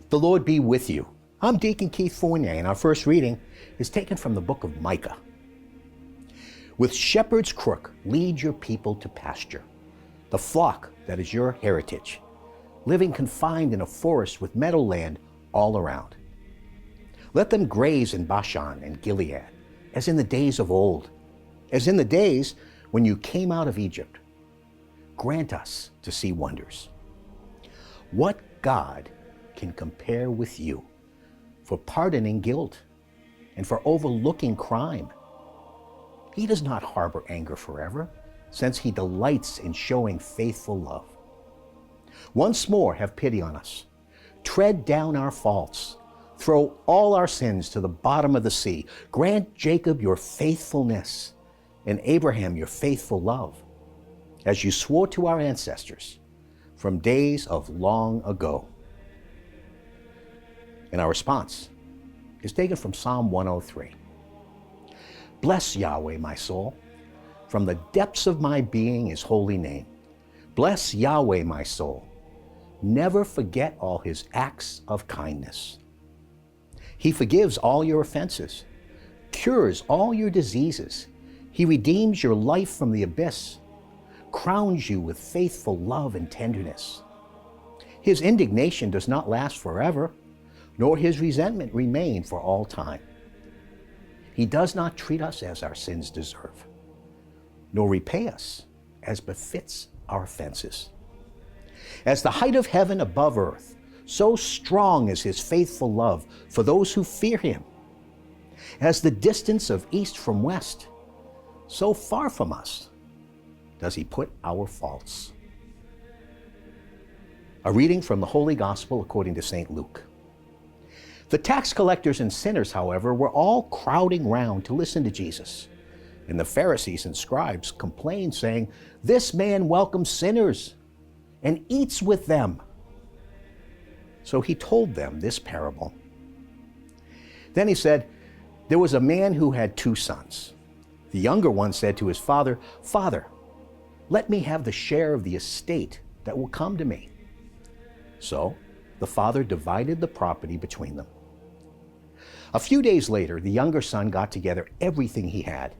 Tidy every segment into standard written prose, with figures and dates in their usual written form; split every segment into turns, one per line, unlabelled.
The Lord be with you. I'm Deacon Keith Fournier, and our first reading is taken from the book of Micah. With shepherd's crook, lead your people to pasture, the flock that is your heritage, living confined in a forest with meadowland all around. Let them graze in Bashan and Gilead, as in the days of old, as in the days when you came out of Egypt. Grant us to see wonders. What God can compare with you for pardoning guilt and for overlooking crime? He does not harbor anger forever, since he delights in showing faithful love. Once more have pity on us. Tread down our faults. Throw all our sins to the bottom of the sea. Grant Jacob your faithfulness and Abraham your faithful love, as you swore to our ancestors from days of long ago. And our response is taken from Psalm 103. Bless Yahweh, my soul. From the depths of my being, his holy name. Bless Yahweh, my soul. Never forget all his acts of kindness. He forgives all your offenses, cures all your diseases. He redeems your life from the abyss, crowns you with faithful love and tenderness. His indignation does not last forever, nor his resentment remain for all time. He does not treat us as our sins deserve, nor repay us as befits our offenses. As the height of heaven above earth, so strong is his faithful love for those who fear him. As the distance of east from west, so far from us does he put our faults. A reading from the Holy Gospel according to St. Luke. The tax collectors and sinners, however, were all crowding round to listen to Jesus. And the Pharisees and scribes complained, saying, "This man welcomes sinners and eats with them." So he told them this parable. Then he said, there was a man who had 2 sons. The younger one said to his father, "Father, let me have the share of the estate that will come to me." So the father divided the property between them. A few days later, the younger son got together everything he had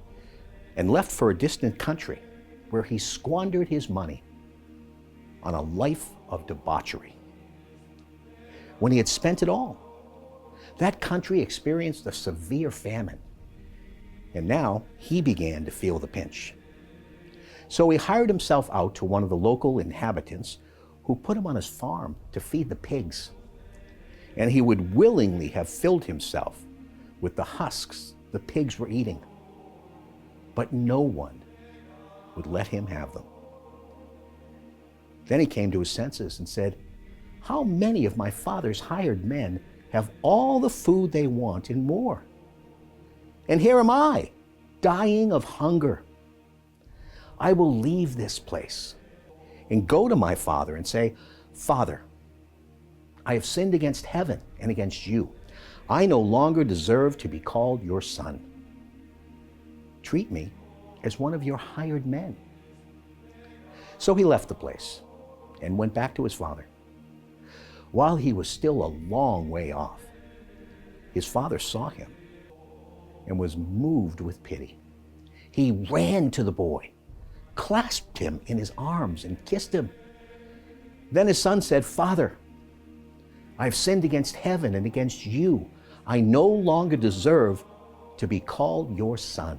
and left for a distant country, where he squandered his money on a life of debauchery. When he had spent it all, that country experienced a severe famine, and now he began to feel the pinch. So he hired himself out to one of the local inhabitants, who put him on his farm to feed the pigs. And he would willingly have filled himself with the husks the pigs were eating. But no one would let him have them. Then he came to his senses and said, "How many of my father's hired men have all the food they want and more? And here am I, dying of hunger. I will leave this place and go to my father and say, 'Father, I have sinned against heaven and against you. I no longer deserve to be called your son. Treat me as one of your hired men.' So he left the place and went back to his father. While he was still a long way off, his father saw him and was moved with pity. He ran to the boy, clasped him in his arms, and kissed him. Then his son said, 'Father, I have sinned against heaven and against you. I no longer deserve to be called your son.'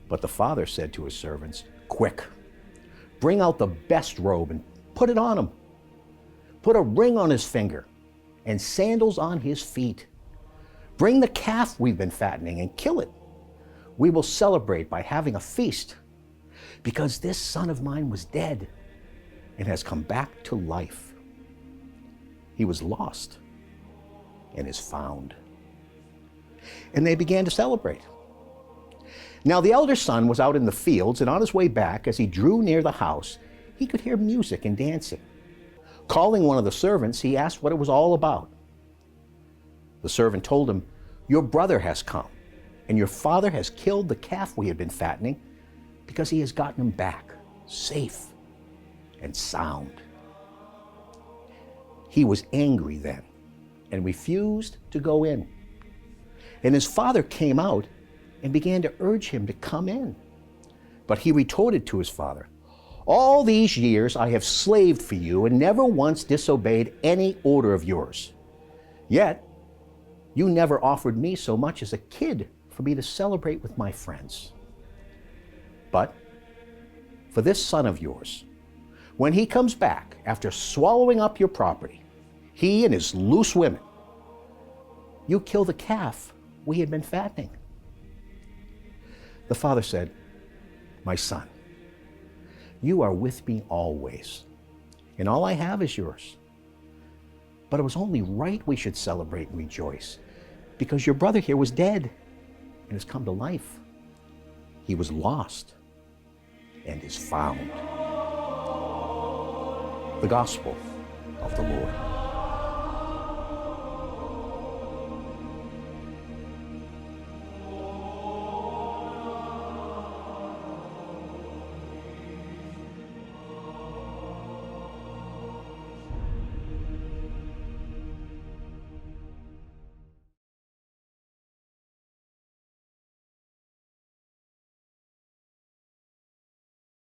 But the father said to his servants, 'Quick, bring out the best robe and put it on him. Put a ring on his finger and sandals on his feet. Bring the calf we've been fattening and kill it. We will celebrate by having a feast, because this son of mine was dead and has come back to life. He was lost and is found.' And they began to celebrate. Now the elder son was out in the fields, and on his way back, as he drew near the house, he could hear music and dancing. Calling one of the servants, he asked what it was all about. The servant told him, 'Your brother has come, and your father has killed the calf we had been fattening, because he has gotten him back, safe and sound.' He was angry then and refused to go in. And his father came out and began to urge him to come in. But he retorted to his father, "All these years I have slaved for you and never once disobeyed any order of yours. Yet you never offered me so much as a kid for me to celebrate with my friends. But for this son of yours, when he comes back after swallowing up your property, he and his loose women, you kill the calf we had been fattening." The father said, "My son, you are with me always, and all I have is yours. But it was only right we should celebrate and rejoice, because your brother here was dead and has come to life. He was lost and is found." The Gospel of the Lord.